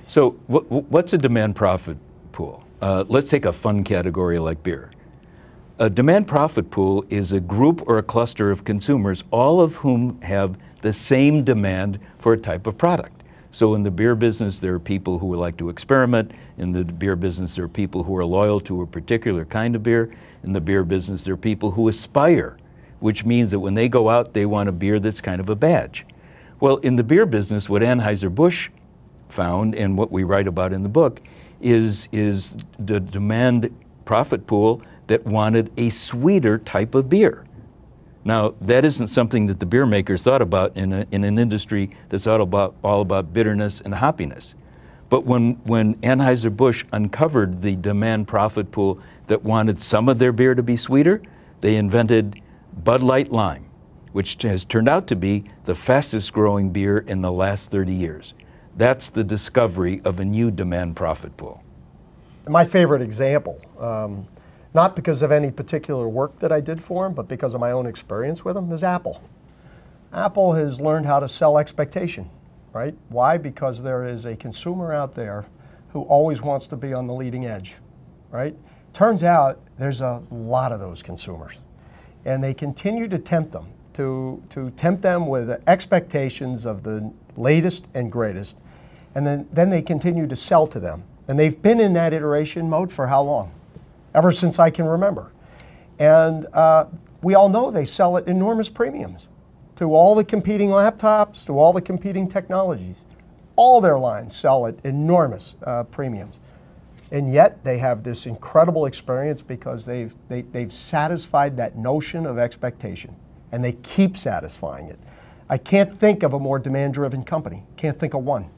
So what's a demand profit pool? Let's take a fun category like beer. A demand profit pool is a group or a cluster of consumers, all of whom have the same demand for a type of product. So in the beer business, there are people who would like to experiment. In the beer business, there are people who are loyal to a particular kind of beer. In the beer business, there are people who aspire, which means that when they go out, they want a beer that's kind of a badge. Well, in the beer business, what Anheuser-Busch found, and what we write about in the book, is the demand profit pool that wanted a sweeter type of beer. Now, that isn't something that the beer makers thought about in an industry that's all about bitterness and hoppiness. But when Anheuser-Busch uncovered the demand profit pool that wanted some of their beer to be sweeter, they invented Bud Light Lime, which has turned out to be the fastest growing beer in the last 30 years. That's the discovery of a new demand profit pool. My favorite example, not because of any particular work that I did for them, but because of my own experience with them, is Apple. Apple has learned how to sell expectation, right? Why? Because there is a consumer out there who always wants to be on the leading edge, right? Turns out there's a lot of those consumers, and they continue to tempt them, to tempt them with expectations of the latest and greatest, and then they continue to sell to them. And they've been in that iteration mode for how long? Ever since I can remember. And we all know they sell at enormous premiums to all the competing laptops, to all the competing technologies. All their lines sell at enormous premiums. And yet they have this incredible experience because they've satisfied that notion of expectation, and they keep satisfying it. I can't think of a more demand-driven company. Can't think of one.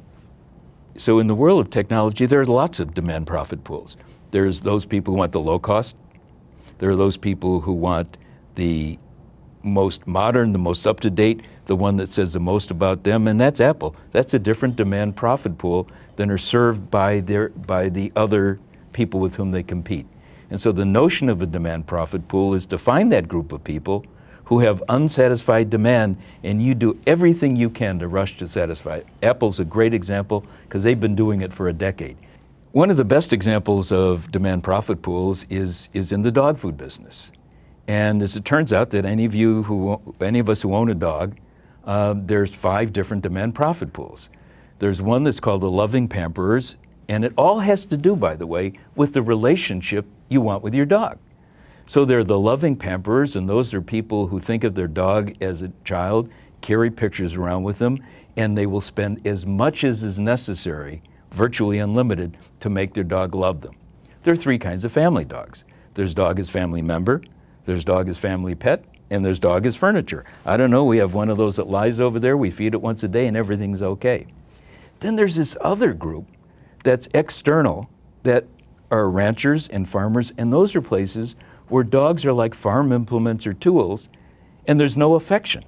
So in the world of technology, there are lots of demand profit pools. There's those people who want the low cost. There are those people who want the most modern, the most up-to-date, the one that says the most about them, and that's Apple. That's a different demand profit pool than are served by the other people with whom they compete. And so the notion of a demand profit pool is to find that group of people who have unsatisfied demand, and you do everything you can to rush to satisfy it. Apple's a great example because they've been doing it for a decade. One of the best examples of demand profit pools is in the dog food business. And as it turns out that any of us who own a dog, there's 5 different demand profit pools. There's one that's called the loving pamperers, and it all has to do, by the way, with the relationship you want with your dog. So there are the loving pamperers, and those are people who think of their dog as a child, carry pictures around with them, and they will spend as much as is necessary, virtually unlimited, to make their dog love them. There are 3 kinds of family dogs. There's dog as family member, there's dog as family pet, and there's dog as furniture. I don't know, we have one of those that lies over there, we feed it once a day and everything's okay. Then there's this other group that's external, that are ranchers and farmers, and those are places where dogs are like farm implements or tools, and there's no affection.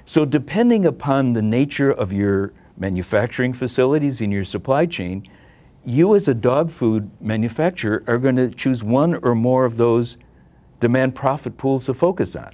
So depending upon the nature of your manufacturing facilities in your supply chain, you as a dog food manufacturer are going to choose one or more of those demand profit pools to focus on.